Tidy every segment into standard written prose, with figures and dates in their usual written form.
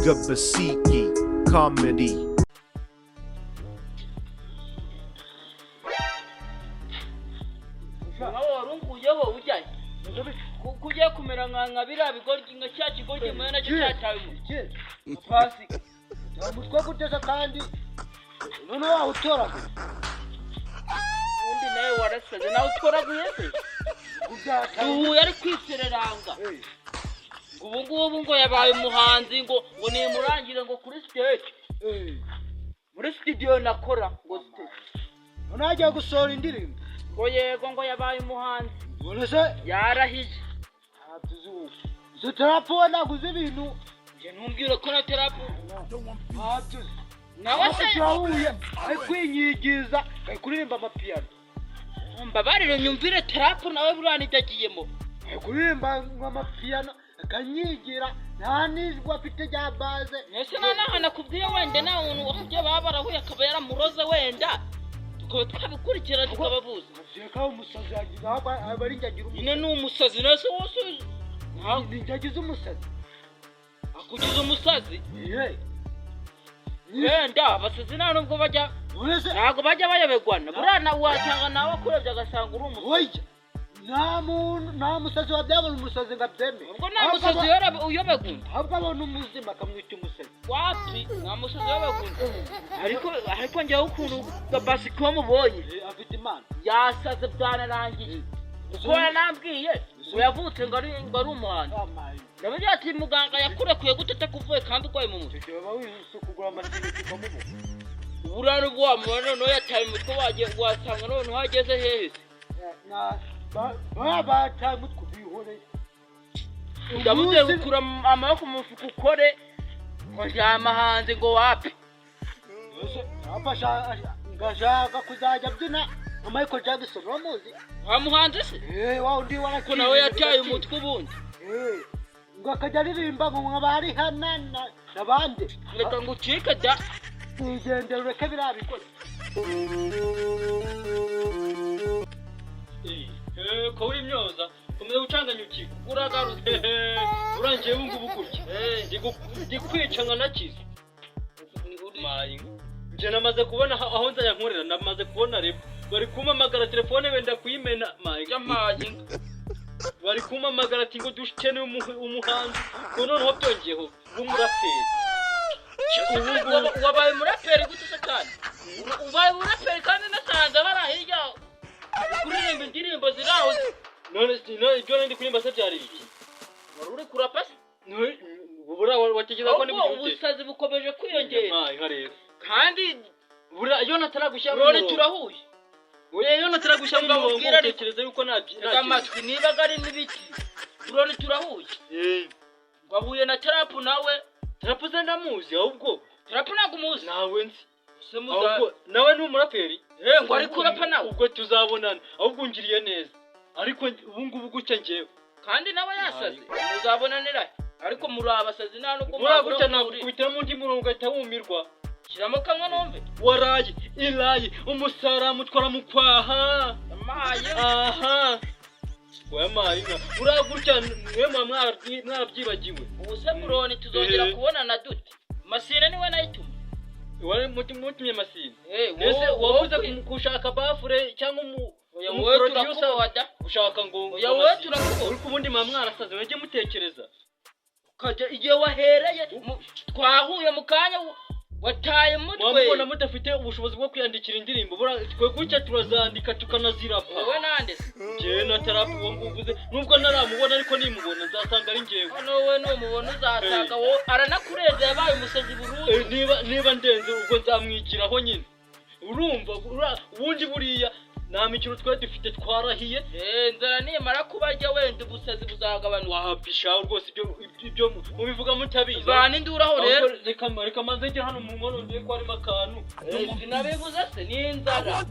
Gabasiki Comedy. Kujya kumera nka biriya bigoryi nka cya kigoryi mwe nacyo cyatawe mu pasi umutwe guteza kandi none waho utoraguye undi nawe warasaze nawe utoraguye se ubu yari kwisereranga ubu ngubu ngo yabaye umuhanzi ngo nimurangire ngo kuri stage muri studio nakora ngo stage none agiye gusohora indirimbo ngo yego ngo yabaye umuhanzi none se yarahije zo terapo naguze ibintu nje ntumbwire ko na terapo hatuze nawe se yahuye ari kwinyigiza ari kuririmba amapiano mbabarire nyumvire terapo nawe burani dagiyemo ari kuririmba amapiano akanyigira nta nijwa afite rya base nese nana kubwiye wenda na umuntu wafuje babarahuye akaba yaramuroze wenda tukaba twabikurikira tukababuza Zeka umusazi yagize abari njagira nyine ni umusazi nese wose njagize umusazi akugize umusazi wenda abasazi nta nubwo bajya ntabwo bajya bayobegwana burana wasanga nawe akurebye agasanga uri umusazi nta musazi wabyabona umusazi ngo abyeme ubwo nta musazi uyobegunda ahubwo abona umuzima akamwita umusazi wapi nta musazi uyobegunda ariko njyewe ukuntu Gabasiki wamubonye afite imana yasaze byanarangiye kuko yanambwiye ngo yavutse ngo ari umuhanzi ndavuga ati muganga yakurekuye gute atakuvuye kandi urwaye mu mutwe baba wihuse kugura amasiniki ukamubuka uburaro bw'amubona noneho yataye umutwe wasanga noneho hageze hehe bataye umutwe bihoreye ndavuze gukura amaboko mu mufuka ukore ngo njyama hanze ngo wapi ngashaka kuzajya abyina nka Michael Jackson wamuzi wamuhanze se wa undi ko nawe yataye umutwe ubundi ngo akajya aririmba ngo nkabari hana n'abandi reka ngo ucike da nigendera ureke biriya bikora ko w'imyoza komeza gucanganya ukigo uragarutse urangiye ubungubu gutya ndi kwica nka nakize nje namaze kubona aho nzajya nkorera namaze kubona rebo bari kumpamagara telefone wenda kuyimena bari kumpamagara ati ngo dukeneye umuhanzi ngo noneho byongeyeho w'umuraperi wabaye umuraperi gute se kandi ubaye umuraperi kandi nasanze bari hirya kuririmba indirimbo ziraho none ibyo ndi kuririmba se byari iki wari uri kurapa se bura wategeza ko ndi kugira ubusazi bukomeje kwiyongera rero kandi bura iyo nataragushyira mu murongo turahuye iyo nataragushyira mu murongo utekereza yuko amatwi niba ari n'ibiki burone turahuye wahuye na terapu nawe terapu ze ndamuzi ahubwo terapu ntabwo umuzi nawe nzi nawe ni umuraperi ngo ari kurapa nawe ubwo tuzabonana ahubwo ungiriye neza ariko ubungubu gutya njyewe kandi nawe yasaze muzabonanira ariko muri abasazi nta nubwo gutya nakubitamo undi murongo ugahita wumirwa shyiramo kamwe numve waraye iraye umusara mutwara mu kwaha amaye aha wamaye inka uragutya niwe mwabyibagiwe ubu se burone tuzongera kubonana dute Masine niwe nayituma wari mutumye Masine ese wabuze kushaka bafure cyangwa umuproducer ushaka ngo wowe turakubona uri kubundi mwarasaze wajye mutekereza ukajya igihe wahereye twahuye mu kanya wataye mutwe wabona mudafite ubushobozi bwo kwiyandikira indirimbo twe gutya turazandika tukanazirapa wowe nande je na terapu wambuvuze nubwo naramubona ariko nimubona nzasanga ari ngewe wowe numubona uzasanga wo aranakureze yabaye umusazi burundu niba ndenze ubwo nzamwigiraho nyine urumva ubundi buriya nta mikino twari dufite twarahiye nzara nimara kubarya wenda ubusazi buzagabanuka wahapisha rwose ibyo mubivuga mutabizi bana induraho rero reka manze njye hano mu nkono ngiye ko harimo akantu sinabivuze se ni inzara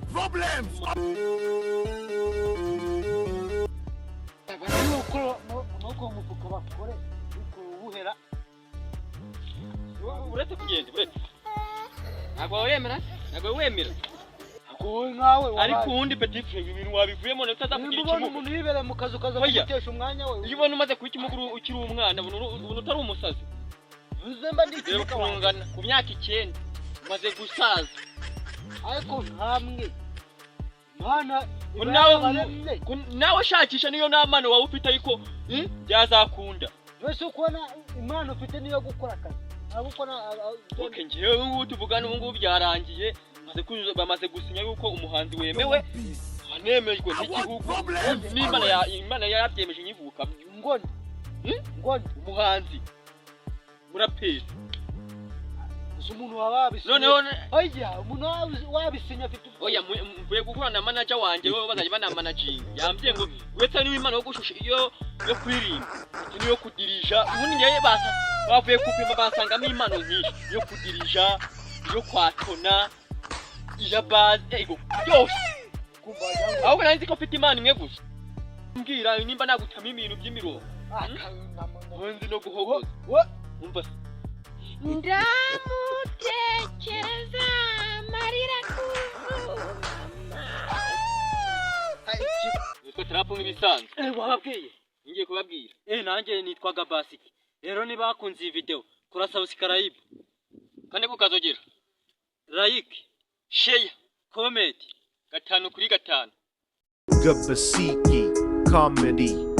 nuko umufuka bakore ubuhera uretse kugenda uretse ntabwo wemera wowe nkawe ariko ubundi petit frère ibintu wabivuyemo neza adakugira ikimugu umuntu yibere mu kazu kaza gutesha umwanya we iyo ubona umaze kuba ikimuguru ukiri umwana ubona utari umusazi uzemba rero ndikibuka wanjye kungana ku myaka 9 umaze gusaza ariko nkamwe mana nawe shakisha niyo namano wawe ufite ariko byazakunda wese ukona impano ufite niyo gukora akazi abukona okay ngewe ubu tuvugana ubu ngubu byarangiye bamaze gusinya yuko umuhanzi wemewe anemejwe n'igihugu n'Imana yabyemeje nyivuka ngone umuhanzi muraperi umuntu wababisinya noneho oya umuntu wabisinya afite oya mvuye gukora na manager wanje we bazanye bana managing yambye ngo wetse ni Imana yo gushusha iyo yo kuririmba niyo kudirija ubundi ngiye basa bavuye kupima basangamo impano nyinshi yo kudirija yo kwatona iya base ego byose ahubwo nanzi ko mfite imana imwe gusa mbwira nimba nagutama ibintu by'imirongo nzi no guhogoza umva ndamutekereza marira kuvuma nitwa trapo nk'ibisanzwe wababwiye ngiye kubabwira nanjye nitwaga Basiki rero niba bakunze iyi video kora subscribe kandi kukazogera like share comment 5 kuri 5 Gabasiki Comedy.